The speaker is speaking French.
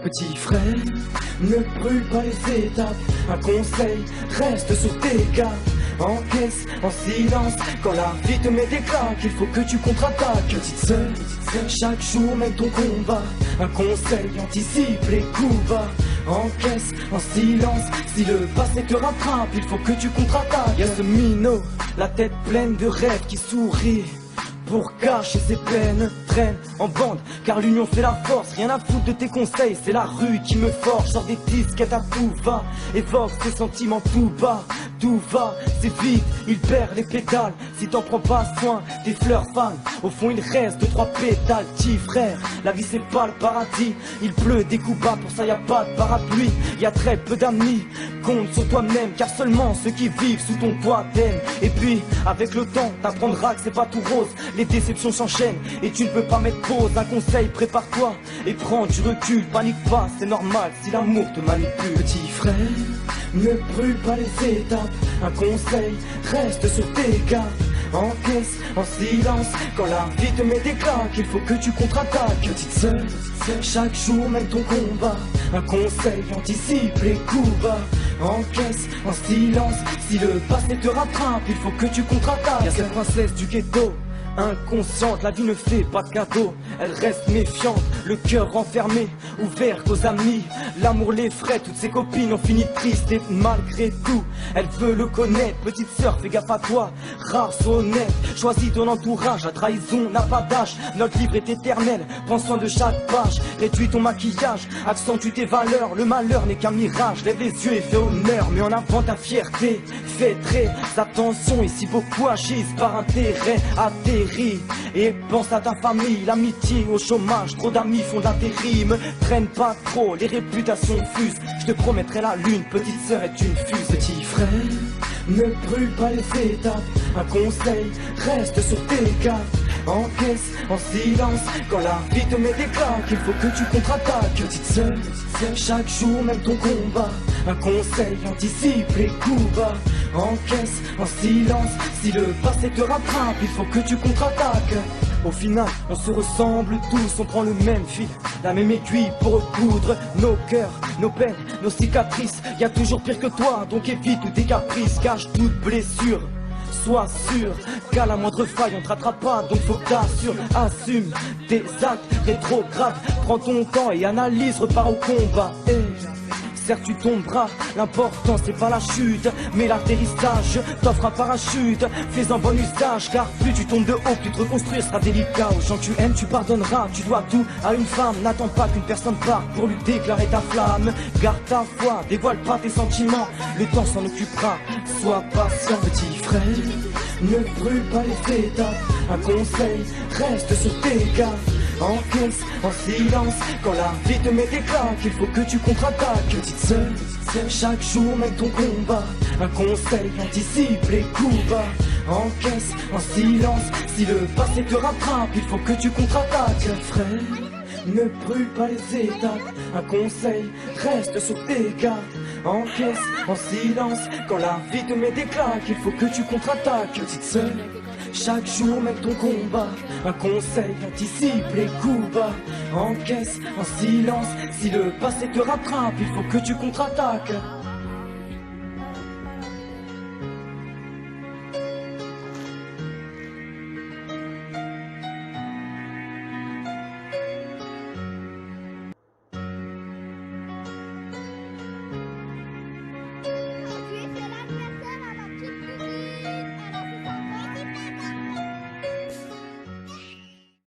Petit frère, ne brûle pas les étapes. Un conseil, reste sur tes gardes. Encaisse en silence quand la vie te met des claques. Il faut que tu contre-attaques. Petite sœur, chaque jour mène ton combat. Un conseil, anticipe les coups bas. Encaisse en silence, si le passé te rattrape, il faut que tu contre-attaques. Y'a ce minot, la tête pleine de rêves qui sourit. Pour cacher ses peines, traîne en bande, car l'union fait la force. Rien à foutre de tes conseils, c'est la rue qui me forge. Sors des disquettes à tout va, évoque tes sentiments tout bas. Tout va, c'est vite, il perd les pétales. Si t'en prends pas soin, tes fleurs fanent. Au fond il reste 2-3 pétales. Petit frère, la vie c'est pas le paradis. Il pleut des coups bas, pour ça y a pas de parapluie. Y a très peu d'amis, compte sur toi-même, car seulement ceux qui vivent sous ton toit t'aiment. Et puis, avec le temps, t'apprendras que c'est pas tout rose. Les déceptions s'enchaînent et tu ne peux pas mettre pause. Un conseil, prépare-toi et prends du recul. Panique pas, c'est normal si l'amour te manipule. Petit frère, ne brûle pas les étapes. Un conseil, reste sur tes gardes. Encaisse en silence quand la vie te met des claques. Il faut que tu contre-attaques. Petite sœur, chaque jour mène ton combat. Un conseil, anticipe les coups bas. Encaisse en silence, si le passé te rattrape, il faut que tu contre-attaques. Y'a cette princesse du ghetto, inconsciente, la vie ne fait pas de cadeau. Elle reste méfiante, le cœur renfermé, ouverte aux amis. L'amour l'effraie, toutes ses copines ont fini tristes. Et malgré tout, elle veut le connaître. Petite sœur, fais gaffe à toi, rare, sois honnête. Choisis ton entourage, la trahison n'a pas d'âge. Notre livre est éternel, prends soin de chaque page. Réduis ton maquillage, accentue tes valeurs. Le malheur n'est qu'un mirage, lève les yeux et fais honneur. Mets en avant ta fierté, fais très attention. Ici beaucoup agissent par intérêt. Atterris et pense à ta famille. L'amitié au chômage, trop d'amis font de l'intérim. Traîne pas trop, les réputations fusent. Je te promettrai la lune, petite sœur est une fuse. Petit frère, ne brûle pas les étapes. Un conseil, reste sur tes gardes. Encaisse en silence quand la vie te met des claques. Il faut que tu contre-attaques. Petite sœur, chaque jour mène ton combat. Un conseil, anticipe les coups bas. Encaisse en silence, si le passé te rattrape, il faut que tu contre-attaques. Au final, on se ressemble tous, on prend le même fil, la même aiguille pour recoudre nos cœurs, nos peines, nos cicatrices. Y a toujours pire que toi, donc évite tous tes caprices. Cache toute blessure, sois sûr qu'à la moindre faille on te rattrape pas. Donc faut que t'assures, assume tes actes rétrogrades. Prends ton temps et analyse, repars au combat. Certes tu tomberas, l'important c'est pas la chute, mais l'atterrissage t'offre un parachute. Fais-en bon usage, car plus tu tombes de haut, plus te reconstruire sera délicat. Aux gens que tu aimes tu pardonneras, tu dois tout à une femme. N'attends pas qu'une personne parte pour lui déclarer ta flamme. Garde ta foi, dévoile pas tes sentiments, le temps s'en occupera, sois patient. Petit frère, ne brûle pas les étapes. Un conseil, reste sur tes gardes. Encaisse en silence quand la vie te met des claques. Il faut que tu contre-attaques. Petite sœur, chaque jour mène ton combat. Un conseil, anticipe les coups bas. Encaisse en silence, si le passé te rattrape, il faut que tu contre-attaques. Frère, ne brûle pas les étapes. Un conseil, reste sur tes gardes. Encaisse en silence quand la vie te met des claques. Il faut que tu contre-attaques. Petite sœur, chaque jour mène ton combat. Un conseil, anticipe les coups bas. Encaisse en silence, si le passé te rattrape, il faut que tu contre-attaques.